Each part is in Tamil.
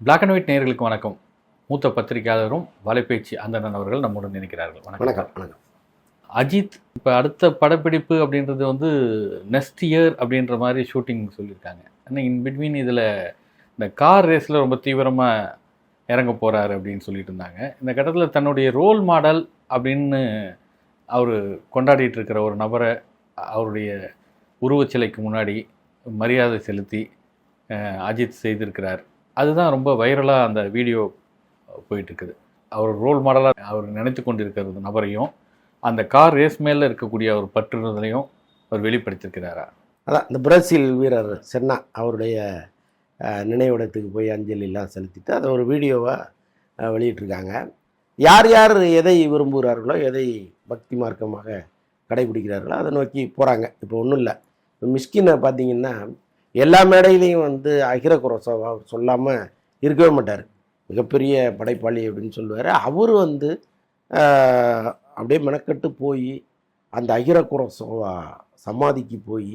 பிளாக் அண்ட் ஒயிட் நேயர்களுக்கு வணக்கம். மூத்த பத்திரிகையாளரும் வலைப்பேச்சு அந்தணன் அவர்கள் நம்முடன் நினைக்கிறார்கள். வணக்கம். அஜித் இப்போ அடுத்த படப்பிடிப்பு அப்படின்றது வந்து நெக்ஸ்ட் இயர் அப்படின்ற மாதிரி ஷூட்டிங் சொல்லியிருக்காங்க. ஆனால் இன் பிட்வீன் இதில் இந்த கார் ரேஸில் ரொம்ப தீவிரமாக இறங்க போகிறாரு அப்படின்னு சொல்லிட்டு இருந்தாங்க. இந்த கட்டத்தில் தன்னுடைய ரோல் மாடல் அப்படின்னு அவர் கொண்டாடிட்டு இருக்கிற ஒரு நபரை அவருடைய உருவச்சிலைக்கு முன்னாடி மரியாதை செலுத்தி அஜித் செய்திருக்கிறார். அதுதான் ரொம்ப வைரலாக அந்த வீடியோ போயிட்டுருக்குது. அவர் ரோல் மாடலாக அவர் நினைத்து கொண்டிருக்கிறது நபரையும் அந்த கார் ரேஸ் மேலே இருக்கக்கூடிய ஒரு பற்றுதலையும் அவர் வெளிப்படுத்தியிருக்கிறாரா? அதான் இந்த பிரேசில் வீரர் சென்னா அவருடைய நினைவிடத்துக்கு போய் அஞ்சலிலாம் செலுத்திட்டு அதை ஒரு வீடியோவாக வெளியிட்டிருக்காங்க. யார் யார் எதை விரும்புகிறார்களோ, எதை பக்தி மார்க்கமாக கடைபிடிக்கிறார்களோ அதை நோக்கி போகிறாங்க. இப்போ ஒன்றும் இல்லை, இப்போ மிஷ்கினை பார்த்தீங்கன்னா எல்லா மேடையிலையும் வந்து அகிர குரோசாவா சொல்லாமல் இருக்கவே மாட்டார். மிகப்பெரிய படைப்பாளி அப்படின்னு சொல்லுவார். அவர் வந்து அப்படியே மெனக்கட்டு போய் அந்த அகிர குரோசாவா சமாதிக்கு போய்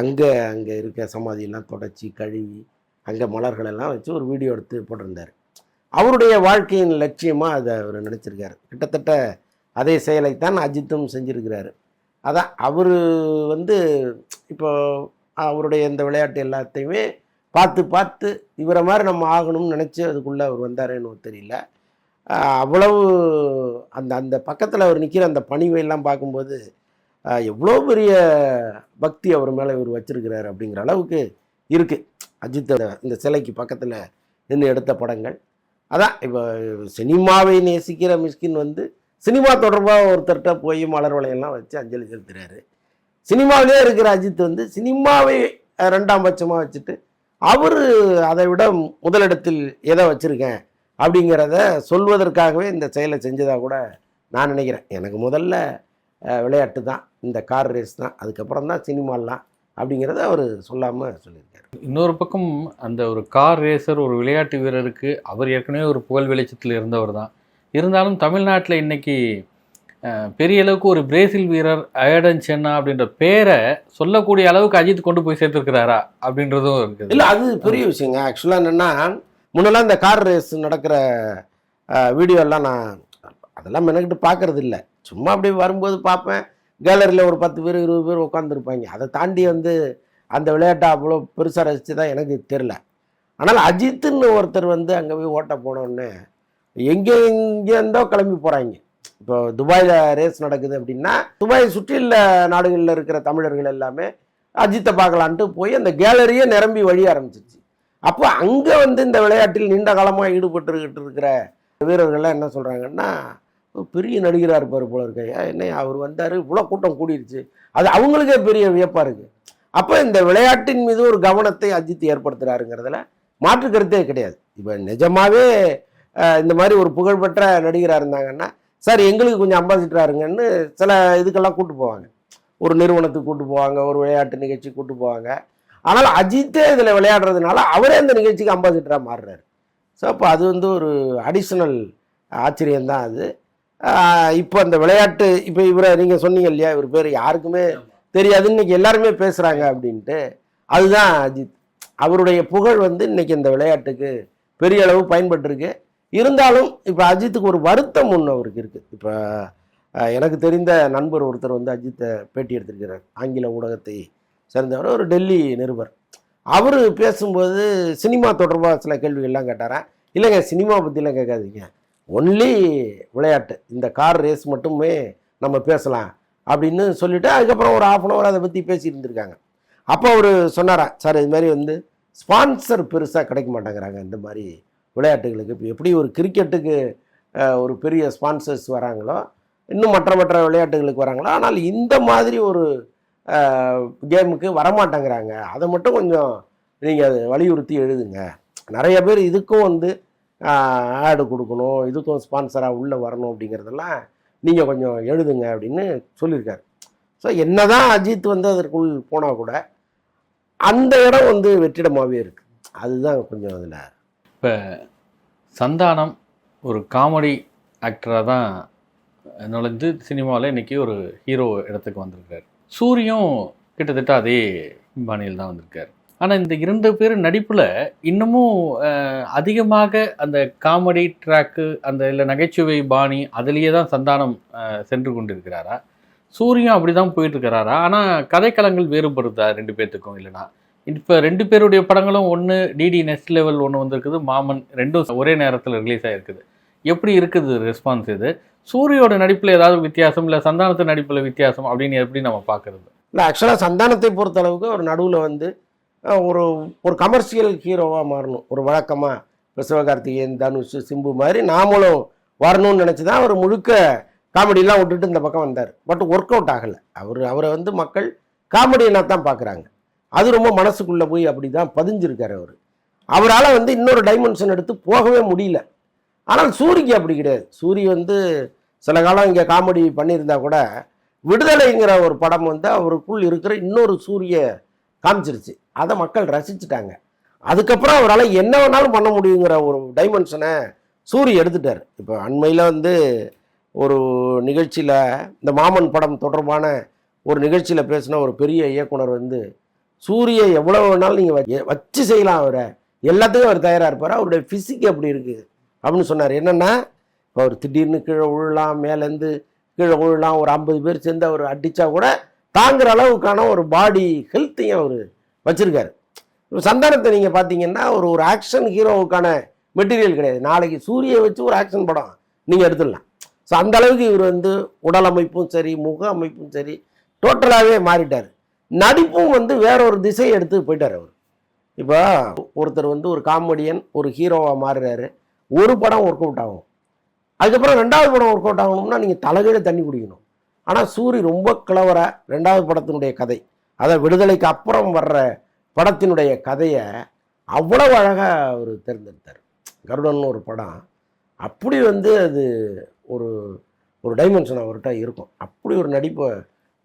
அங்கே இருக்க சமாதியெல்லாம் தொடச்சி கழுவி அங்கே மலர்களெல்லாம் வச்சு ஒரு வீடியோ எடுத்து போட்டிருந்தார். அவருடைய வாழ்க்கையின் லட்சியமாக அதை அவர் நினச்சிருக்காரு. கிட்டத்தட்ட அதே செயலைத்தான் அஜித்தும் செஞ்சுருக்கிறாரு. அதான் அவர் வந்து இப்போ அவருடைய இந்த விளையாட்டு எல்லாத்தையுமே பார்த்து இவரை மாதிரி நம்ம ஆகணும்னு நினச்சி அதுக்குள்ளே அவர் வந்தாரேன்னு தெரியல. அவ்வளவு அந்த பக்கத்தில் அவர் நிற்கிற அந்த பணிவையெல்லாம் பார்க்கும்போது எவ்வளோ பெரிய பக்தி அவர் மேலே இவர் வச்சிருக்கிறார் அப்படிங்கிற அளவுக்கு இருக்குது. அஜித்தோட இந்த சிலைக்கு பக்கத்தில் நின்று எடுத்த படங்கள் அதான். இப்போ சினிமாவை நேசிக்கிற மிஷ்கின் வந்து சினிமா தொடர்பாக ஒருத்தர்கிட்ட போய் மலர் வளையெல்லாம் வச்சு அஞ்சலி செலுத்துகிறாரு. சினிமாவிலே இருக்கிற அஜித் வந்து சினிமாவை ரெண்டாம் பட்சமாக வச்சுட்டு அவர் அதை விட முதலிடத்தில் எதை வச்சுருக்கேன் அப்படிங்கிறத சொல்வதற்காகவே இந்த செயலை செஞ்சதாக கூட நான் நினைக்கிறேன். எனக்கு முதல்ல விளையாட்டு தான், இந்த கார் ரேஸ் தான், அதுக்கப்புறம் தான் சினிமாலாம் அப்படிங்கிறத அவர் சொல்லாமல் சொல்லியிருக்காரு. இன்னொரு பக்கம் அந்த ஒரு கார் ரேசர் ஒரு விளையாட்டு வீரருக்கு அவர் ஏற்கனவே ஒரு புகழ் வெளிச்சத்தில் இருந்தவர் தான். இருந்தாலும் தமிழ்நாட்டில் இன்றைக்கி பெரிய அளவுக்கு ஒரு பிரேசில் வீரர் அயர்டன் சென்னா அப்படின்ற பேரை சொல்லக்கூடிய அளவுக்கு அஜித் கொண்டு போய் சேர்த்துருக்கிறாரா அப்படின்றதும் இருக்குது. இல்லை, அது பெரிய விஷயங்க. ஆக்சுவலாக என்னென்னா, முன்னெல்லாம் இந்த கார் ரேஸ் நடக்கிற வீடியோலாம் நான் அதெல்லாம் மெனக்கிட்டு பார்க்கறது இல்லை. சும்மா அப்படியே வரும்போது பார்ப்பேன். கேலரியில் ஒரு 10 பேர் 20 பேர் உட்காந்துருப்பாங்க. அதை தாண்டி வந்து அந்த விளையாட்டை அவ்வளோ பெருசாக ரசித்து தான் எனக்கு தெரில. ஆனால் அஜித்துன்னு ஒருத்தர் வந்து அங்கே போய் ஓட்ட போனோடனே எங்கேருந்தோ கிளம்பி போகிறாங்க. இப்போ துபாயில் ரேஸ் நடக்குது அப்படின்னா துபாயை சுற்றியுள்ள நாடுகளில் இருக்கிற தமிழர்கள் எல்லாமே அஜித்தை பார்க்கலான்ட்டு போய் அந்த கேலரியே நிரம்பி வழிய ஆரம்பிச்சிச்சு. அப்போ அங்கே வந்து இந்த விளையாட்டில் நீண்ட காலமாக ஈடுபட்டுக்கிட்டு இருக்கிற வீரர்கள்லாம் என்ன சொல்கிறாங்கன்னா, பெரிய நடிகராக இருப்பார் போல இருக்க, என்ன அவர் வந்தார் இவ்வளோ கூட்டம் கூடிருச்சு. அது அவங்களுக்கே பெரிய வியப்பாக இருக்குது. அப்போ இந்த விளையாட்டின் மீது ஒரு கவனத்தை அஜித் ஏற்படுத்துகிறாருங்கிறதுல மாற்று கருத்தே கிடையாது. இப்போ நிஜமாகவே இந்த மாதிரி ஒரு புகழ்பெற்ற நடிகராக இருந்தாங்கன்னா, சார் எங்களுக்கு கொஞ்சம் அம்பாசிடராக இருங்கன்னு சில இதுக்கெல்லாம் கூப்பிட்டு போவாங்க. ஒரு நிறுவனத்துக்கு கூப்பிட்டு போவாங்க, ஒரு விளையாட்டு நிகழ்ச்சி கூப்பிட்டு போவாங்க. ஆனால் அஜித்தே இதில் விளையாடுறதுனால அவரே அந்த நிகழ்ச்சிக்கு அம்பாசிடராக மாறுறாரு. ஸோ அப்போ அது வந்து ஒரு அடிஷ்னல் ஆச்சரியம்தான் அது. இப்போ அந்த விளையாட்டு இப்போ இவரை நீங்கள் சொன்னீங்க இல்லையா, இவர் பேர் யாருக்குமே தெரியாது, இன்னைக்கு எல்லாருமே பேசுகிறாங்க அப்படின்ட்டு. அதுதான் அஜித். அவருடைய புகழ் வந்து இன்னைக்கு இந்த விளையாட்டுக்கு பெரிய அளவு பயன்பட்டுருக்கு. இருந்தாலும் இப்போ அஜித்துக்கு ஒரு வருத்தம் ஒன்று அவருக்கு இருக்குது. இப்போ எனக்கு தெரிந்த நண்பர் ஒருத்தர் வந்து அஜித்தை பேட்டி எடுத்திருக்கிறார். ஆங்கில ஊடகத்தை சேர்ந்தவர், ஒரு டெல்லி நிருபர். அவர் பேசும்போது சினிமா தொடர்பாக சில கேள்விகள்லாம் கேட்டாரன். இல்லைங்க, சினிமா பற்றிலாம் கேட்காதீங்க, ஒன்லி விளையாட்டு, இந்த கார் ரேஸ் மட்டுமே நம்ம பேசலாம் அப்படின்னு சொல்லிவிட்டு அதுக்கப்புறம் ஒரு 1/2 hour அதை பற்றி பேசியிருந்துருக்காங்க. அப்போ அவர் சொன்னாரான், சார் இது மாதிரி வந்து ஸ்பான்சர் பெருசாக கிடைக்க மாட்டேங்கிறாங்க இந்த மாதிரி விளையாட்டுகளுக்கு. இப்போ எப்படி ஒரு கிரிக்கெட்டுக்கு ஒரு பெரிய ஸ்பான்சர்ஸ் வராங்களோ, இன்னும் மற்ற விளையாட்டுகளுக்கு வராங்களோ, ஆனால் இந்த மாதிரி ஒரு கேமுக்கு வரமாட்டேங்கிறாங்க. அதை மட்டும் கொஞ்சம் நீங்கள் அதை வலியுறுத்தி எழுதுங்க. நிறைய பேர் இதுக்கும் வந்து ஆடு கொடுக்கணும், இதுக்கும் ஸ்பான்சராக உள்ளே வரணும் அப்படிங்கிறதெல்லாம் நீங்கள் கொஞ்சம் எழுதுங்க அப்படின்னு சொல்லியிருக்காரு. ஸோ என்ன தான் அஜித் வந்து அதற்குள் போனால் கூட அந்த இடம் வந்து வெற்றிடமாகவே இருக்குது. அதுதான் கொஞ்சம் அதில். இப்போ சந்தானம் ஒரு காமெடி ஆக்டராக தான் நுழைந்து சினிமாவில் இன்றைக்கி ஒரு ஹீரோ இடத்துக்கு வந்திருக்கார். சூரியும் கிட்டத்தட்ட அதே பாணியில் தான் வந்திருக்கார். ஆனால் இந்த 2 பேர் நடிப்பில் இன்னமும் அதிகமாக அந்த காமெடி ட்ராக்கு அந்த இல்லை நகைச்சுவை பாணி அதிலேயே தான் சந்தானம் சென்று கொண்டிருக்கிறாரா? சூரியும் அப்படி தான் போயிட்டு இருக்கிறாரா? ஆனால் கதைக்களங்கள் வேறுபடுதா 2 பேர்த்துக்கும்? இல்லைனா இப்போ 2 பேருடைய படங்களும் ஒன்று டிடி நெக்ஸ்ட் லெவல் ஒன்று வந்திருக்குது, மாமன், ரெண்டும் ஒரே நேரத்தில் ரிலீஸ் ஆகிருக்குது. எப்படி இருக்குது ரெஸ்பான்ஸ் இது? சூரியோட நடிப்பில் ஏதாவது வித்தியாசம், இல்லை சந்தானத்து நடிப்பில் வித்தியாசம் அப்படின்னு எப்படி நம்ம பார்க்குறது? இல்லை, ஆக்சுவலாக சந்தானத்தை பொறுத்த அளவுக்கு ஒரு நடுவில் வந்து ஒரு ஒரு கமர்ஷியல் ஹீரோவாக மாறணும். ஒரு வழக்கமாக இப்போ சிவகார்த்திகேயன், தனுஷ், சிம்பு மாதிரி நாமளும் வரணும்னு நினச்சி தான் அவர் முழுக்க காமெடியெலாம் விட்டுட்டு இந்த பக்கம் வந்தார். பட் ஒர்க் அவுட் ஆகலை. அவரை வந்து மக்கள் காமெடியனாக தான் பார்க்குறாங்க. அது ரொம்ப மனசுக்குள்ளே போய் அப்படி தான் பதிஞ்சிருக்கார் அவர். அவரால் வந்து இன்னொரு டைமென்ஷன் எடுத்து போகவே முடியல. ஆனால் சூரிக்கு அப்படி கிடையாது. சூரி வந்து சில காலம் இங்கே காமெடி பண்ணியிருந்தா கூட விடுதலைங்கிற ஒரு படம் வந்து அவருக்குள் இருக்கிற இன்னொரு சூரிய காமிச்சிருச்சு. அதை மக்கள் ரசிச்சுட்டாங்க. அதுக்கப்புறம் அவரால் என்ன வேணாலும் பண்ண முடியுங்கிற ஒரு டைமென்ஷனை சூரி எடுத்துட்டார். இப்போ அண்மையில் வந்து ஒரு நிகழ்ச்சியில் இந்த மாமன் படம் தொடர்பான ஒரு நிகழ்ச்சியில் பேசின ஒரு பெரிய இயக்குனர் வந்து சூரியை எவ்வளோ வேணாலும் நீங்கள் வச்சு செய்யலாம், அவரை எல்லாத்துக்கும் அவர் தயாராக இருப்பார், அவருடைய ஃபிசிக் அப்படி இருக்குது அப்படின்னு சொன்னார். என்னென்னா இப்போ அவர் திடீர்னு கீழே விழலாம், மேலேருந்து கீழே விழலாம், ஒரு 50 பேர் சேர்ந்து அவர் அடித்தா கூட தாங்குற அளவுக்கான ஒரு பாடி ஹெல்த்தையும் அவர் வச்சுருக்காரு. இப்போ சந்தானத்தை நீங்கள் பார்த்தீங்கன்னா ஒரு ஆக்ஷன் ஹீரோவுக்கான மெட்டீரியல் கிடையாது. நாளைக்கு சூரியை வச்சு ஒரு ஆக்ஷன் படம் நீங்கள் எடுத்துடலாம். ஸோ அந்த அளவுக்கு இவர் வந்து உடல் அமைப்பும் சரி, முக அமைப்பும் சரி, டோட்டலாகவே மாறிட்டார். நடிப்பும் வந்து வேற ஒரு திசையை எடுத்து போயிட்டார் அவர். இப்போ ஒருத்தர் வந்து ஒரு காமெடியன் ஒரு ஹீரோவாக மாறுறாரு, ஒரு படம் ஒர்க் அவுட் ஆகும், அதுக்கப்புறம் 2வது படம் ஒர்க் அவுட் ஆகணும்னா நீங்கள் தலைகீழ தண்ணி குடிக்கணும். ஆனால் சூரி ரொம்ப கிளவராக 2வது படத்தினுடைய கதை, அதை விடுதலைக்கு அப்புறம் வர்ற படத்தினுடைய கதையை அவ்வளவு அழகாக அவர் தேர்ந்தெடுத்தார். கருடன் ஒரு படம் அப்படி வந்து அது ஒரு ஒரு டைமென்ஷன் அவர்கிட்ட இருக்கும். அப்படி ஒரு நடிப்பை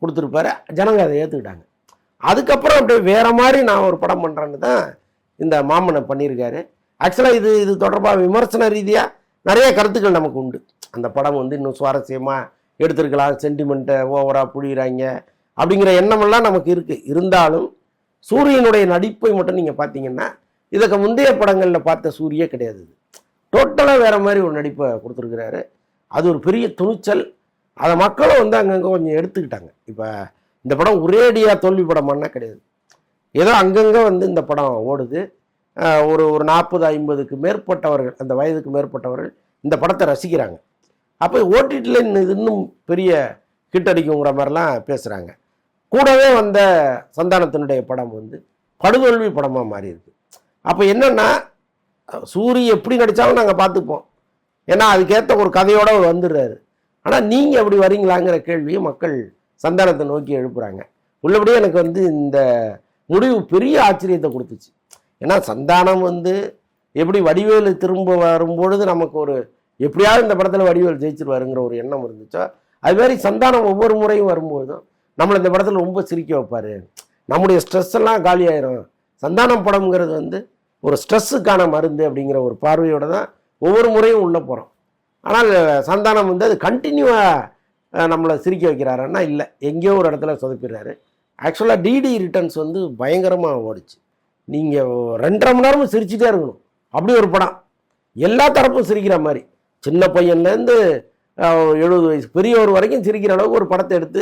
கொடுத்துருப்பாரு. ஜனங்க அதை ஏற்றுக்கிட்டாங்க. அதுக்கப்புறம் அப்படியே வேறு மாதிரி நான் ஒரு படம் பண்ணுறேன்னு தான் இந்த மாமனை பண்ணியிருக்காரு. ஆக்சுவலாக இது தொடர்பாக விமர்சன ரீதியாக நிறைய கருத்துக்கள் நமக்கு உண்டு. அந்த படம் வந்து இன்னும் சுவாரஸ்யமாக எடுத்திருக்கலாம், சென்டிமெண்ட்டை ஓவராக புழிகிறாங்க அப்படிங்கிற எண்ணமெல்லாம் நமக்கு இருக்குது. இருந்தாலும் சூரியனுடைய நடிப்பை மட்டும் நீங்கள் பார்த்தீங்கன்னா இதுக்கு முந்தைய படங்களில் பார்த்த சூரியே கிடையாது. டோட்டலாக வேறு மாதிரி ஒரு நடிப்பை கொடுத்துருக்கிறாரு. அது ஒரு பெரிய துணிச்சல். அதை மக்களும் வந்து அங்கங்கே கொஞ்சம் எடுத்துக்கிட்டாங்க. இப்போ இந்த படம் ஒரேடியாக தோல்வி படமானா கிடையாது. ஏதோ அங்கங்கே வந்து இந்த படம் ஓடுது. ஒரு 40-50க்கு மேற்பட்டவர்கள், அந்த வயதுக்கு மேற்பட்டவர்கள் இந்த படத்தை ரசிக்கிறாங்க. அப்போ ஓடிடியில் இன்னும் பெரிய ஹிட் அடிக்குங்கிற மாதிரிலாம் பேசுகிறாங்க. கூடவே வந்த சந்தானத்தினுடைய படம் வந்து படுதோல்வி படமாக மாறி இருக்கு. அப்போ என்னென்னா சூரி எப்படி நடித்தாலும் நாங்கள் பார்த்துப்போம், ஏன்னா அதுக்கேற்ற ஒரு கதையோடு அவர் வந்துடுறாரு. ஆனால் நீங்கள் எப்படி வரீங்களாங்கிற கேள்வியை மக்கள் சந்தானத்தை நோக்கி எழுப்புகிறாங்க. உள்ளபடியே எனக்கு வந்து இந்த முடிவு பெரிய ஆச்சரியத்தை கொடுத்துச்சு. ஏன்னா சந்தானம் வந்து எப்படி வடிவேலு திரும்ப வரும்பொழுது நமக்கு ஒரு எப்படியாவது இந்த படத்தில் வடிவேல் ஜெயிச்சிருவாருங்கிற ஒரு எண்ணம் இருந்துச்சோ, அதுமாதிரி சந்தானம் ஒவ்வொரு முறையும் வரும்போதும் நம்மளை இந்த படத்தில் ரொம்ப சிரிக்க வைப்பார். நம்முடைய ஸ்ட்ரெஸ் எல்லாம் காலியாயிரும். சந்தானம் படம்ங்கிறது வந்து ஒரு ஸ்ட்ரெஸ்ஸுக்கான மருந்து அப்படிங்கிற ஒரு பார்வையோடு தான் ஒவ்வொரு முறையும் உள்ளே போகிறோம். ஆனால் சந்தானம் வந்து அது கண்டினியூவாக நம்மளை சிரிக்க வைக்கிறாருன்னா இல்லை, எங்கேயோ ஒரு இடத்துல சொதப்பிடுறாரு. ஆக்சுவலாக டிடி ரிட்டர்ன்ஸ் வந்து பயங்கரமாக ஓடிச்சு. நீங்கள் 2.5 மணி நேரமும் சிரிச்சுட்டே இருக்கணும். அப்படி ஒரு படம், எல்லா தரப்பும் சிரிக்கிற மாதிரி, சின்ன பையன்லேருந்து 70 வயசு பெரியவர் வரைக்கும் சிரிக்கிற அளவுக்கு ஒரு படத்தை எடுத்து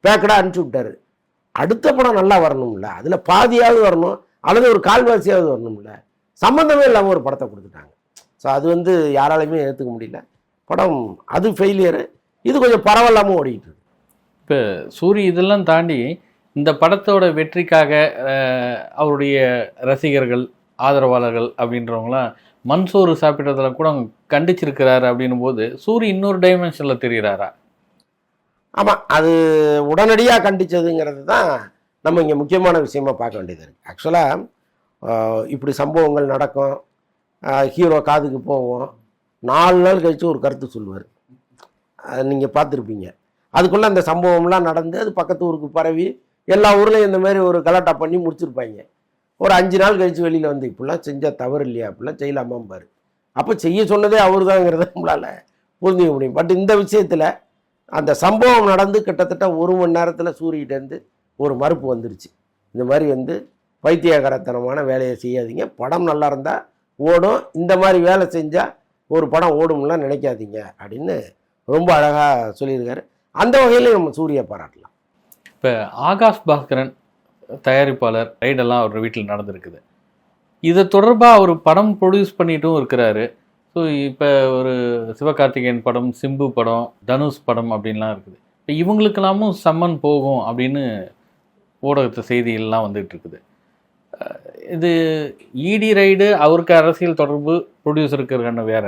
பேக்கடாக அனுப்பிச்சி விட்டார். அடுத்த படம் நல்லா வரணும்ல, அதில் பாதியாவது வரணும், அல்லது ஒரு கால்வாசியாவது வரணும்ல, சம்மந்தமே இல்லாமல் ஒரு படத்தை கொடுத்துட்டாங்க. ஸோ அது வந்து யாராலையுமே ஏற்றுக்க முடியல. படம் அது ஃபெயிலியரு. இது கொஞ்சம் பரவாயில்லாமல் ஓடிக்கிட்டு இருக்கு. இப்போ சூரி இதெல்லாம் தாண்டி இந்த படத்தோட வெற்றிக்காக அவருடைய ரசிகர்கள், ஆதரவாளர்கள் அப்படின்றவங்களாம் மன்சோறு சாப்பிட்றதுல கூட அவங்க கண்டிச்சிருக்கிறாரு. அப்படின்னும் போது சூரி இன்னொரு டைமென்ஷனில் தெரிகிறாரா? ஆமாம், அது உடனடியாக கண்டித்ததுங்கிறது தான் நம்ம இங்கே முக்கியமான விஷயமா பார்க்க வேண்டியது இருக்குது. ஆக்சுவலாக இப்படி சம்பவங்கள் நடக்கும், ஹீரோ காதுக்கு போவோம், 4 நாள் கழித்து ஒரு கருத்து சொல்லுவார். அது நீங்கள் பார்த்துருப்பீங்க. அதுக்குள்ளே அந்த சம்பவம்லாம் நடந்து அது பக்கத்து ஊருக்கு பரவி எல்லா ஊர்லேயும் இந்த மாதிரி ஒரு கலாட்டா பண்ணி முடிச்சிருப்பாங்க. ஒரு 5 நாள் கழித்து வெளியில் வந்து இப்படிலாம் செஞ்சால் தவறு இல்லையா, அப்படிலாம் செய்யலாமாம்பார். அப்போ செய்ய சொன்னதே அவர் தாங்கிறத நம்மளால் புரிஞ்சுக்க முடியும். பட் இந்த விஷயத்தில் அந்த சம்பவம் நடந்து கிட்டத்தட்ட 1 மணி நேரத்தில் சூரியகிட்டேருந்து ஒரு மறுப்பு வந்துருச்சு. இந்த மாதிரி வந்து பைத்தியகாரத்தனமான வேலையை செய்யாதீங்க, படம் நல்லா இருந்தால் ஓடும், இந்த மாதிரி வேலை செஞ்சால் ஒரு படம் ஓடும்லாம் நினைக்காதீங்க அப்படின்னு ரொம்ப அழகாக சொல்லியிருக்காரு. அந்த வகையில் நம்ம சூர்யா பாராட்டலாம். இப்போ ஆகாஷ் பாஸ்கரன் தயாரிப்பாளர் ரைடெல்லாம் அவர் வீட்டில் நடந்திருக்குது. இதை தொடர்பாக அவர் படம் ப்ரொடியூஸ் பண்ணிட்டும் இருக்கிறாரு. ஸோ இப்போ ஒரு சிவகார்த்திகேயன் படம், சிம்பு படம், தனுஷ் படம் அப்படின்லாம் இருக்குது. இப்போ இவங்களுக்கெல்லாமும் சம்மன் போகும் அப்படின்னு ஊடகத்து செய்திகள்லாம் வந்துகிட்டு இருக்குது. இது இடி ரைடு, அவருக்கு அரசியல் தொடர்பு, ப்ரொடியூசருக்கு வேற.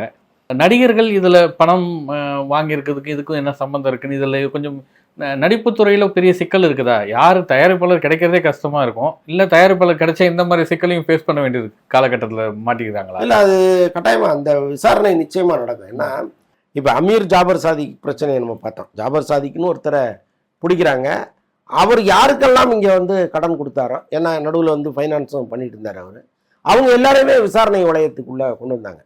நடிகர்கள் இதில் பணம் வாங்கியிருக்கிறதுக்கு இதுக்கும் என்ன சம்மந்தம் இருக்குன்னு இதில் கொஞ்சம் நடிப்புத்துறையில் பெரிய சிக்கல் இருக்குதா? யார் தயாரிப்பாளர் கிடைக்கிறதே கஷ்டமாக இருக்கும், இல்லை தயாரிப்பாளர் கிடைச்சா இந்த மாதிரி சிக்கலையும் ஃபேஸ் பண்ண வேண்டியது காலகட்டத்தில் மாட்டிக்கிறாங்களா? இல்லை, அது கட்டாயமாக அந்த விசாரணை நிச்சயமாக நடக்கும். ஏன்னா இப்போ அமீர் ஜாபர் சாதிக் பிரச்சனையை நம்ம பார்த்தோம். ஜாபர் சாதிக்குன்னு ஒருத்தரை பிடிக்கிறாங்க. அவர் யாருக்கெல்லாம் இங்கே வந்து கடன் கொடுத்தாரோ, ஏன்னா நடுவில் வந்து ஃபைனான்ஸும் பண்ணிட்டு இருந்தார் அவர், அவங்க எல்லாருமே விசாரணை வளையத்துக்குள்ளே கொண்டு வந்தாங்க.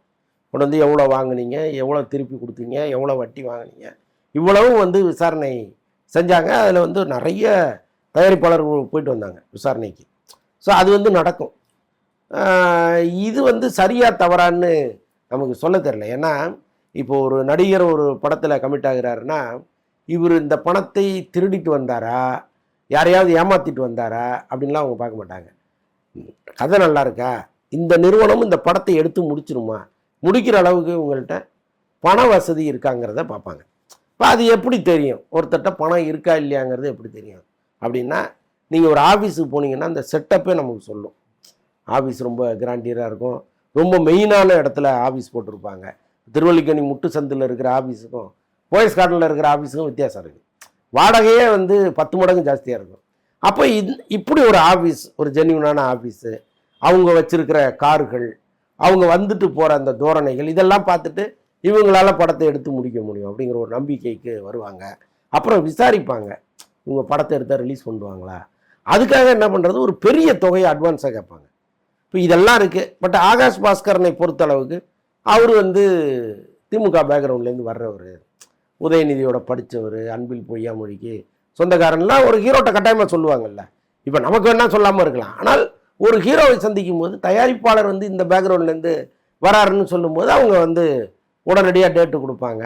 கொண்டு வந்து எவ்வளோ வாங்கினீங்க, எவ்வளோ திருப்பி கொடுத்தீங்க, எவ்வளோ வட்டி வாங்கினீங்க, இவ்வளவும் வந்து விசாரணை செஞ்சாங்க. அதில் வந்து நிறைய தயாரிப்பாளர்கள் போயிட்டு வந்தாங்க விசாரணைக்கு. ஸோ அது வந்து நடக்கும். இது வந்து சரியா தவறான்னு நமக்கு சொல்ல தெரியல. ஏன்னா இப்போ ஒரு நடிகர் ஒரு படத்தில் கமிட் ஆகிறாருன்னா, இவர் இந்த பணத்தை திருடிட்டு வந்தாரா, யாரையாவது ஏமாற்றிட்டு வந்தாரா அப்படின்லாம் அவங்க பார்க்க மாட்டாங்க. கதை நல்லா இருக்கா, இந்த நிறுவனம் இந்த படத்தை எடுத்து முடிச்சிருமா, முடிக்கிற அளவுக்கு உங்கள்கிட்ட பண வசதி இருக்காங்கிறத பார்ப்பாங்க. இப்போ அது எப்படி தெரியும் ஒருத்தட்ட பணம் இருக்கா இல்லையாங்கிறது எப்படி தெரியும் அப்படின்னா, நீங்கள் ஒரு ஆஃபீஸுக்கு போனீங்கன்னா அந்த செட்டப்பே நமக்கு சொல்லும். ஆஃபீஸ் ரொம்ப கிராண்டியராக இருக்கும், ரொம்ப மெயினான இடத்துல ஆஃபீஸ் போட்டிருப்பாங்க. திருவல்லிக்கேணி முட்டு சந்தில் இருக்கிற ஆஃபீஸுக்கும் போயஸ் கார்டனில் இருக்கிற ஆஃபீஸுக்கும் வித்தியாசம் இருக்குது. வாடகையே வந்து 10 மடங்கு ஜாஸ்தியாக இருக்கும். அப்போ இப்படி ஒரு ஆஃபீஸ், ஒரு ஜென்யூனான ஆஃபீஸு, அவங்க வச்சுருக்கிற கார்கள், அவங்க வந்துட்டு போகிற அந்த தோரணைகள், இதெல்லாம் பார்த்துட்டு இவங்களால படத்தை எடுத்து முடிக்க முடியும் அப்படிங்கிற ஒரு நம்பிக்கைக்கு வருவாங்க. அப்புறம் விசாரிப்பாங்க, இவங்க படத்தை எடுத்தால் ரிலீஸ் பண்ணுவாங்களா. அதுக்காக என்ன பண்ணுறது, ஒரு பெரிய தொகையை அட்வான்ஸாக கேட்பாங்க. இப்போ இதெல்லாம் இருக்குது. பட் ஆகாஷ் பாஸ்கரனை பொறுத்தளவுக்கு அவர் வந்து திமுக பேக்ரவுண்ட்லேருந்து வர்றவர், உதயநிதியோட படித்தவர், அன்பில் பொய்யாமொழிக்கு சொந்தக்காரன்லாம் ஒரு ஹீரோட்ட கட்டாயமாக சொல்லுவாங்கல்ல. இப்போ நமக்கு வேணால் சொல்லாமல் இருக்கலாம், ஆனால் ஒரு ஹீரோவை சந்திக்கும் போது தயாரிப்பாளர் வந்து இந்த பேக்ரவுண்ட்லேருந்து வராருன்னு சொல்லும்போது அவங்க வந்து உடனடியாக டேட்டு கொடுப்பாங்க.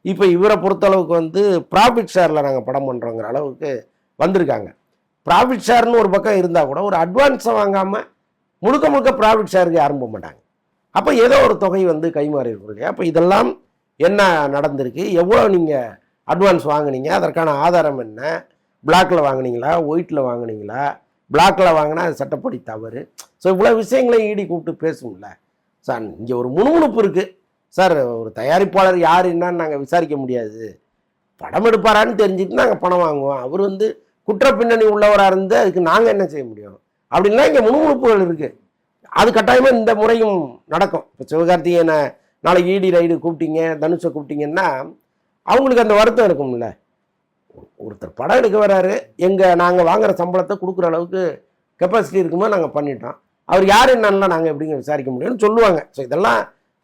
இப்போ இவரை பொறுத்தளவுக்கு வந்து ப்ராஃபிட் ஷேரில் நாங்கள் படம் பண்ணுறோங்கிற அளவுக்கு வந்திருக்காங்க. ப்ராஃபிட் ஷேர்னு ஒரு பக்கம் இருந்தால் கூட ஒரு அட்வான்ஸை வாங்காமல் முழுக்க முழுக்க ப்ராஃபிட் ஷேருக்கு யாரும் போக மாட்டாங்க. அப்போ ஏதோ ஒரு தொகை வந்து கைமாறி இருக்கும் இல்லையா. அப்போ இதெல்லாம் என்ன நடந்திருக்கு, எவ்வளோ நீங்கள் அட்வான்ஸ் வாங்கினீங்க, அதற்கான ஆதாரம் என்ன, பிளாக்கில் வாங்கினீங்களா, ஒயிட்டில் வாங்கினீங்களா, பிளாக்கில் வாங்கினா அது சட்டப்படி தவறு. ஸோ இவ்வளோ விஷயங்களையும் ஈடி கூப்பிட்டு பேசும்ல சார். இங்கே ஒரு முணுமுணுப்பு இருக்குது சார். ஒரு தயாரிப்பாளர் யார் என்னன்னு நாங்கள் விசாரிக்க முடியாது, படம் எடுப்பாரான்னு தெரிஞ்சுட்டு நாங்கள் பணம் வாங்குவோம், அவர் வந்து குற்ற பின்னணி உள்ளவராக இருந்து அதுக்கு நாங்கள் என்ன செய்ய முடியும் அப்படின்லாம் இங்கே முணுமுணுப்புகள் இருக்குது. அது கட்டாயமாக இந்த முறையும் நடக்கும். இப்போ சிவகார்த்திகேயனை நாளைக்கு இடி ரைடு கூப்பிட்டீங்க, தனுஷை கூப்பிட்டீங்கன்னா அவங்களுக்கு அந்த வருத்தம் இருக்கும்ல. ஒருத்தர் படம் எடுக்க வராரு, நாங்கள் வாங்குகிற சம்பளத்தை கொடுக்குற அளவுக்கு கெப்பாசிட்டி இருக்கும்போது நாங்கள் பண்ணிட்டோம், அவர் யார் என்னன்னா நாங்கள் எப்படிங்க விசாரிக்க முடியும்னு சொல்லுவாங்க. ஸோ இதெல்லாம்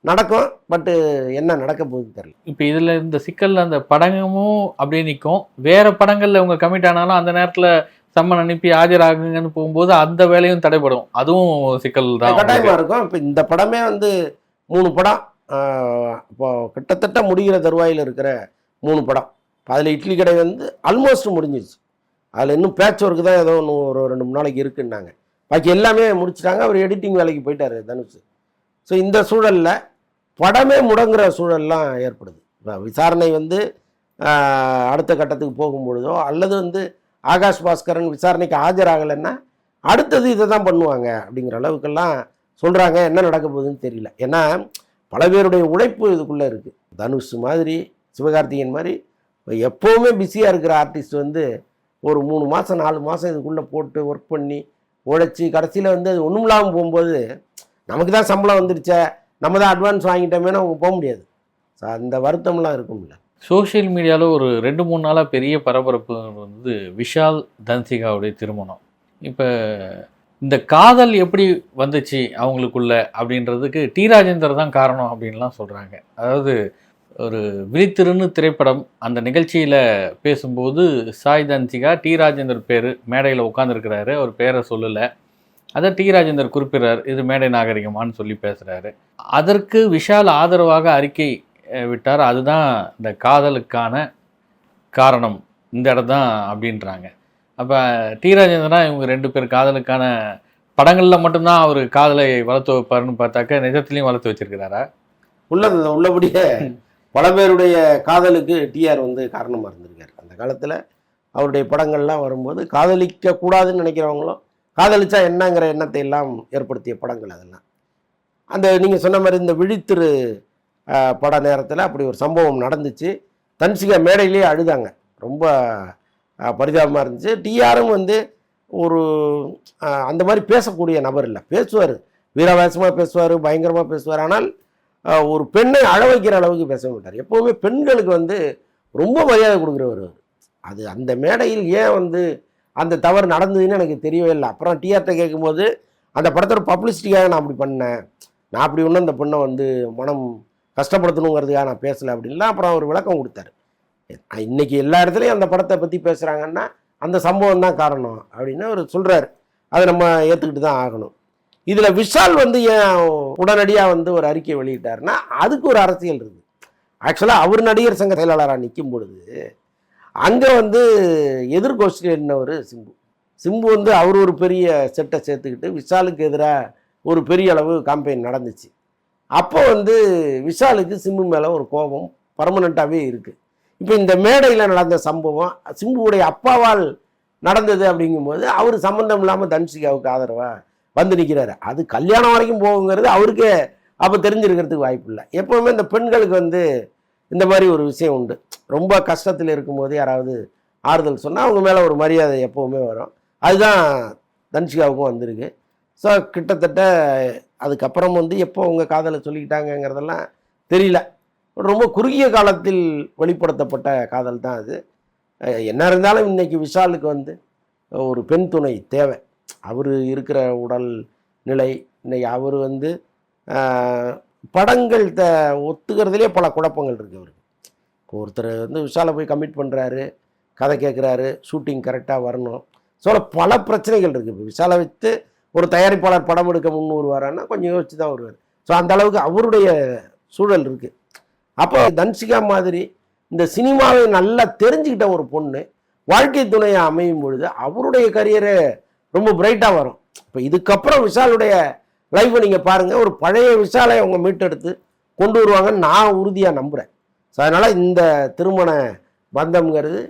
நடக்கும். பட்டு என்ன நடக்க போகுது தெரியல. இப்போ இதில் இந்த சிக்கலில் அந்த படமும் அப்படியே நிற்கும், வேறு படங்களில் அவங்க கமிட் ஆனாலும் அந்த நேரத்தில் சம்மன் அனுப்பி ஆஜராகுங்கன்னு போகும்போது அந்த வேலையும் தடைப்படும். அதுவும் சிக்கல் தான் கட்டாயமாக இருக்கும். இப்போ இந்த படமே வந்து 3 படம் இப்போ கிட்டத்தட்ட முடிகிற தருவாயில் இருக்கிற 3 படம். இப்போ அதில் இட்லி கடை வந்து ஆல்மோஸ்ட் முடிஞ்சிருச்சு. அதில் இன்னும் பேட்ச் ஒர்க்கு தான் ஏதோ ஒன்று ஒரு 2-3 நாளைக்கு இருக்குன்னாங்க. பாக்கி எல்லாமே முடிச்சிட்டாங்க. அவர் எடிட்டிங் வேலைக்கு போயிட்டார் தனுஷ். ஸோ இந்த சூழலில் படமே முடங்குற சூழல்லாம் ஏற்படுது. இப்போ விசாரணை வந்து அடுத்த கட்டத்துக்கு போகும்பொழுதோ அல்லது வந்து ஆகாஷ் பாஸ்கரன் விசாரணைக்கு ஆஜராகலைன்னா அடுத்தது இதை தான் பண்ணுவாங்க அப்படிங்கிற அளவுக்கெல்லாம் சொல்கிறாங்க. என்ன நடக்க போகுதுன்னு தெரியல. ஏன்னா பல பேருடைய உழைப்பு இதுக்குள்ளே இருக்குது. தனுஷ் மாதிரி, சிவகார்த்திகேயன் மாதிரி எப்போவுமே பிஸியாக இருக்கிற ஆர்டிஸ்ட் வந்து ஒரு 3 மாதம் 4 மாதம் இதுக்குள்ளே போட்டு ஒர்க் பண்ணி உழைச்சி கடைசியில் வந்து அது ஒன்றும் இல்லாமல் போகும்போது நமக்கு தான் சம்பளம் வந்துருச்சே, நம்ம தான் அட்வான்ஸ் வாங்கிட்டோமேனு அவங்க போக முடியாது. ஸோ அந்த வருத்தம்லாம் இருக்கும்ல. சோஷியல் மீடியாவில் ஒரு 2-3 நாளாக பெரிய பரபரப்பு வந்து விஷால் தன்சிகாவுடைய திருமணம். இப்போ இந்த காதல் எப்படி வந்துச்சு அவங்களுக்குள்ள அப்படின்றதுக்கு டி ராஜேந்தர் தான் காரணம் அப்படின்லாம் சொல்கிறாங்க. அதாவது ஒரு விழித்திருன்னு திரைப்படம் அந்த நிகழ்ச்சியில் பேசும்போது சாய் தன்சிகா டி ராஜேந்தர் பேர் மேடையில் உட்காந்துருக்கிறாரு, அவர் பேரை சொல்லலை. அதை டி ராஜேந்தர் குறிப்பிடுறார், இது மேடை நாகரிகமான்னு சொல்லி பேசுகிறாரு. அதற்கு விஷால் ஆதரவாக அறிக்கை விட்டார். அதுதான் இந்த காதலுக்கான காரணம், இந்த இடம் தான் அப்படின்றாங்க. அப்போ டி ராஜேந்திரனா இவங்க 2 பேர் காதலுக்கான படங்களில் மட்டும்தான் அவர் காதலை வளர்த்து வைப்பாருன்னு பார்த்தாக்க நிஜத்துலையும் வளர்த்து வச்சிருக்கிறாரா? உள்ளபடியே பல பேருடைய காதலுக்கு டிஆர் வந்து காரணமாக இருந்திருக்காரு. அந்த காலத்தில் அவருடைய படங்கள்லாம் வரும்போது காதலிக்க கூடாதுன்னு நினைக்கிறவங்களும் காதலிச்சா என்னங்கிற எண்ணத்தை எல்லாம் ஏற்படுத்திய படங்கள் அதெல்லாம். அந்த நீங்கள் சொன்ன மாதிரி இந்த விழித்திரு பட நேரத்தில் அப்படி ஒரு சம்பவம் நடந்துச்சு. தன்சிகா மேடையிலேயே அழுதாங்க, ரொம்ப பரிதாபமாக இருந்துச்சு. டிஆரும் வந்து ஒரு அந்த மாதிரி பேசக்கூடிய நபர் இல்லை, பேசுவார், வீராவேசமாக பேசுவார், பயங்கரமாக பேசுவார். ஆனால் ஒரு பெண்ணை அழ வைக்கிற அளவுக்கு பேச மாட்டார். எப்போவுமே பெண்களுக்கு வந்து ரொம்ப மரியாதை கொடுக்குறவர். அது அந்த மேடையில் ஏன் வந்து அந்த தவறு நடந்ததுன்னு எனக்கு தெரியவே இல்லை. அப்புறம் டிஆர்ட்ட கேட்கும்போது அந்த படத்தோட பப்ளிசிட்டிக்காக நான் அப்படி பண்ணேன், நான் அப்படி ஒன்றும் அந்த பெண்ணை வந்து மனம் கஷ்டப்படுத்தணுங்கிறதுக்காக நான் பேசலை அப்படின்லாம் அப்புறம் அவர் விளக்கம் கொடுத்தாரு. இன்னைக்கு எல்லா இடத்துலையும் அந்த படத்தை பற்றி பேசுகிறாங்கன்னா அந்த சம்பவம் தான் காரணம் அப்படின்னு அவர் சொல்கிறார். அதை நம்ம ஏற்றுக்கிட்டு தான் ஆகணும். இதில் விஷால் வந்து ஏன் உடனடியாக வந்து ஒரு அறிக்கை வெளியிட்டாருன்னா அதுக்கு ஒரு அரசியல் இருக்குது. ஆக்சுவலாக அவர் நடிகர் சங்க செயலாளராக நிற்கும் பொழுது அங்கே வந்து எதிர்கோஷ்டியினவர் சிம்பு வந்து அவர் ஒரு பெரிய செட்டை சேர்த்துக்கிட்டு விஷாலுக்கு எதிராக ஒரு பெரிய அளவு காம்பெயின் நடந்துச்சு. அப்போ வந்து விஷாலுக்கு சிம்பு மேலே ஒரு கோபம் பர்மனண்ட்டாகவே இருக்குது. இப்போ இந்த மேடையில் நடந்த சம்பவம் சிம்புவுடைய அப்பாவால் நடந்தது அப்படிங்கும்போது அவர் சம்மந்தம் இல்லாமல் தன்சிகாவுக்கு ஆதரவாக வந்து நிற்கிறாரு. அது கல்யாணம் வரைக்கும் போகுங்கிறது அவருக்கே அப்போ தெரிஞ்சிருக்கிறதுக்கு வாய்ப்பு இல்லை. எப்போவுமே இந்த பெண்களுக்கு வந்து இந்த மாதிரி ஒரு விஷயம் உண்டு. ரொம்ப கஷ்டத்தில் இருக்கும்போது யாராவது ஆறுதல் சொன்னால் அவங்க மேலே ஒரு மரியாதை எப்போவுமே வரும். அதுதான் தன்சிகாவுக்கும் வந்திருக்கு. ஸோ கிட்டத்தட்ட அதுக்கப்புறம் வந்து எப்போ அவங்க காதலை சொல்லிக்கிட்டாங்கங்கிறதெல்லாம் தெரியல. ரொம்ப குறுகிய காலத்தில் வெளிப்படுத்தப்பட்ட காதல் தான் அது. என்ன இருந்தாலும் இன்றைக்கி விஷாலுக்கு வந்து ஒரு பெண் துணை தேவை. அவர் இருக்கிற உடல் நிலை, இன்னைக்கு அவர் வந்து படங்கள் ஒத்துக்கிறதுலே பல குழப்பங்கள் இருக்குது அவருக்கு. ஒருத்தர் வந்து விஷாலை போய் கமிட் பண்ணுறாரு, கதை கேட்குறாரு, ஷூட்டிங் கரெக்டாக வரணும். ஸோ பல பிரச்சனைகள் இருக்குது. இப்போ விஷாலை வைத்து ஒரு தயாரிப்பாளர் படம் எடுக்க முன் வருவாரான்னா கொஞ்சம் யோசிச்சு தான் வருவார். ஸோ அந்த அளவுக்கு அவருடைய சூழல் இருக்குது. அப்போ தன்சிகா மாதிரி இந்த சினிமாவை நல்லா தெரிஞ்சுக்கிட்ட ஒரு பொண்ணு வாழ்க்கை துணையை அமையும் பொழுது அவருடைய கரியரே ரொம்ப பிரைட்டாக வரும். இப்போ இதுக்கப்புறம் விஷாலுடைய லைஃப்பை நீங்கள் பாருங்கள், ஒரு பழைய விஷாலை அவங்க மீட்டெடுத்து கொண்டு வருவாங்கன்னு நான் உறுதியாக நம்புகிறேன். ஸோ அதனால் இந்த திருமண பந்தம்ங்கிறது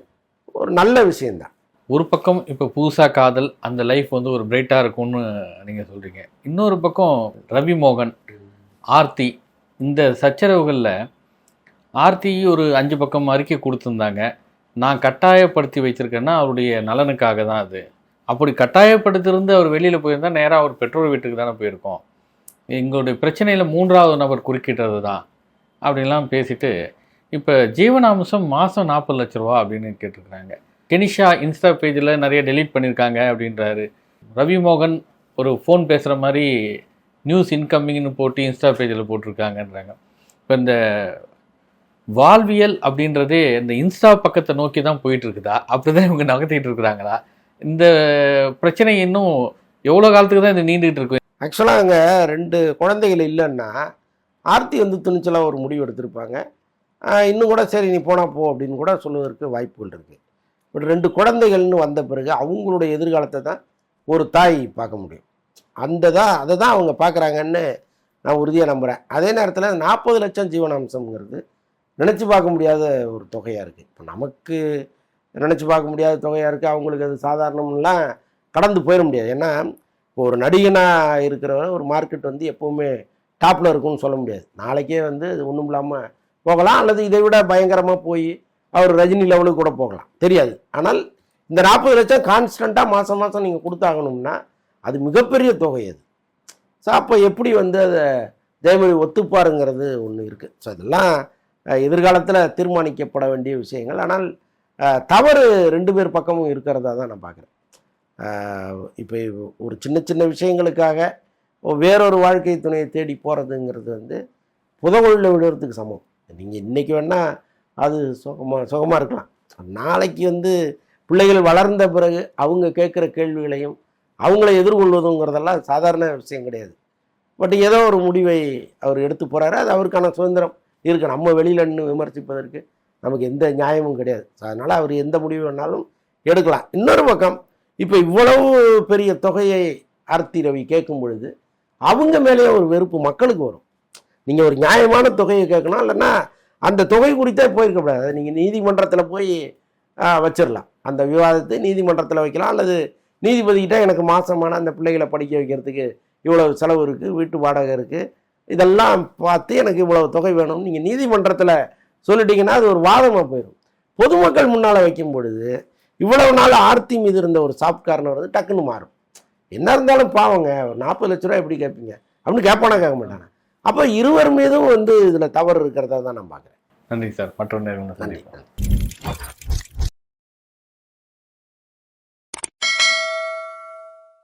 ஒரு நல்ல விஷயந்தான். ஒரு பக்கம் இப்போ புதுசாக காதல் அந்த லைஃப் வந்து ஒரு பிரைட்டாக இருக்கும்னு நீங்கள் சொல்கிறீங்க. இன்னொரு பக்கம் ரவி மோகன், ஆர்த்தி, இந்த சச்சரவுகளில் ஆர்த்தி ஒரு 5 பக்கம் அறிக்கை கொடுத்துருந்தாங்க. நான் கட்டாயப்படுத்தி வச்சுருக்கேன்னா அவருடைய நலனுக்காக தான் அது. அப்படி கட்டாயப்படுத்திருந்து அவர் வெளியில் போயிருந்தால் நேராக அவர் பெற்றோர் வீட்டுக்கு தானே போயிருக்கோம். எங்களுடைய பிரச்சனையில் 3வது நபர் குறுக்கிட்டது தான் அப்படின்லாம் பேசிட்டு இப்போ ஜீவனாம்சம் மாதம் 40 லட்ச ரூபா அப்படின்னு கேட்டிருக்கிறாங்க. கெனிஷா இன்ஸ்டா பேஜில் நிறைய டெலீட் பண்ணியிருக்காங்க அப்படின்றாரு. ரவி மோகன் ஒரு ஃபோன் பேசுகிற மாதிரி நியூஸ் இன்கமிங்னு போட்டு இன்ஸ்டா பேஜில் போட்டிருக்காங்கன்றாங்க. இப்போ இந்த வாழ்வியல் அப்படின்றதே இந்த இன்ஸ்டா பக்கத்தை நோக்கி தான் போயிட்டு இருக்குதா, அப்படிதான் இவங்க நகர்த்திட்டு இருக்கிறாங்களா? இந்த பிரச்சனை இன்னும் எவ்வளோ காலத்துக்கு தான் இது நீண்டுகிட்டு இருக்கு? ஆக்சுவலாக அங்கே 2 குழந்தைகள் இல்லைன்னா ஆர்த்தி வந்து துணிச்சலாக ஒரு முடிவு எடுத்திருப்பாங்க. இன்னும் கூட சரி நீ போனால் போ அப்படின்னு கூட சொல்லுவதற்கு வாய்ப்புகள் இருக்குது. பட் 2 குழந்தைகள்னு வந்த பிறகு அவங்களுடைய எதிர்காலத்தை தான் ஒரு தாய் பார்க்க முடியும். அதை தான் அவங்க பார்க்குறாங்கன்னு நான் உறுதியாக நம்புகிறேன். அதே நேரத்தில் 40 லட்சம் ஜீவனாம்சம்ங்கிறது நினச்சி பார்க்க முடியாத ஒரு தொகையாக இருக்குது. இப்போ நமக்கு நினச்சி பார்க்க முடியாத தொகையாக இருக்குது, அவங்களுக்கு அது சாதாரணம்லாம் கடந்து போயிட முடியாது. ஏன்னா இப்போ ஒரு நடிகனாக இருக்கிறவங்க ஒரு மார்க்கெட் வந்து எப்போவுமே டாப்பில் இருக்கும்னு சொல்ல முடியாது. நாளைக்கே வந்து அது ஒன்றும் இல்லாமல் போகலாம், அல்லது இதை விட பயங்கரமாக போய் அவர் ரஜினி லெவலுக்கு கூட போகலாம், தெரியாது. ஆனால் இந்த 40 லட்சம் கான்ஸ்டண்ட்டாக மாதம் மாதம் நீங்கள் கொடுத்தாகணும்னா அது மிகப்பெரிய தொகை அது. ஸோ அப்போ எப்படி வந்து அதை ஜெயமொழி ஒத்துப்பாருங்கிறது ஒன்று இருக்குது. ஸோ இதெல்லாம் எதிர்காலத்தில் தீர்மானிக்கப்பட வேண்டிய விஷயங்கள். ஆனால் தவறு 2 பேர் பக்கமும் இருக்கிறதா தான் நான் பார்க்குறேன். இப்போ ஒரு சின்ன சின்ன விஷயங்களுக்காக வேறொரு வாழ்க்கை துணையை தேடி போகிறதுங்கிறது வந்து புதவுள்ள விடுறதுக்கு சமம். நீங்கள் இன்றைக்கி வேணால் அது சுகமாக இருக்கலாம், நாளைக்கு வந்து பிள்ளைகள் வளர்ந்த பிறகு அவங்க கேட்குற கேள்விகளையும் அவங்கள எதிர்கொள்வதுங்கிறதெல்லாம் சாதாரண விஷயம் கிடையாது. பட் ஏதோ ஒரு முடிவை அவர் எடுத்து போகிறாரு, அது அவருக்கான சுதந்திரம் இருக்குது. நம்ம வெளியில் நின்று விமர்சிப்பதற்கு நமக்கு எந்த நியாயமும் கிடையாது. அதனால் அவர் எந்த முடிவு வேணாலும் எடுக்கலாம். இன்னொரு பக்கம் இப்போ இவ்வளவு பெரிய தொகையை ஆர்த்தி ரவி கேட்கும் பொழுது அவங்க மேலேயே ஒரு வெறுப்பு மக்களுக்கு வரும். நீங்கள் ஒரு நியாயமான தொகையை கேட்கணும், இல்லைன்னா அந்த தொகை குறித்தே போயிருக்கக்கூடாது. அதை நீங்கள் நீதிமன்றத்தில் போய் வச்சிடலாம். அந்த விவாதத்தை நீதிமன்றத்தில் வைக்கலாம், அல்லது நீதிபதிக்கிட்ட எனக்கு மாதமான அந்த பிள்ளைகளை படிக்க வைக்கிறதுக்கு இவ்வளவு செலவு இருக்குது, வீட்டு வாடகை இருக்குது, இதெல்லாம் பார்த்து எனக்கு இவ்வளவு தொகை வேணும்னு நீங்கள் நீதிமன்றத்தில் சொல்லிட்டீங்கன்னா அது ஒரு வாதமாக போயிடும். பொதுமக்கள் முன்னால் வைக்கும் பொழுது இவ்வளவு நாள் ஆர்த்தி மீது இருந்த ஒரு சாஃப்ட் கார்னர் வந்து டக்குன்னு மாறும். என்ன இருந்தாலும் பாவங்க, ஒரு 40 லட்ச ரூபா எப்படி கேட்பீங்க அப்படின்னு கேட்பானா கேட்க மாட்டாங்க. அப்போ இருவர் மீதும் வந்து இதில் தவறு இருக்கிறதா தான் நான் பார்க்குறேன். நன்றி சார். மற்றொரு நேரம் சந்திப்போம்.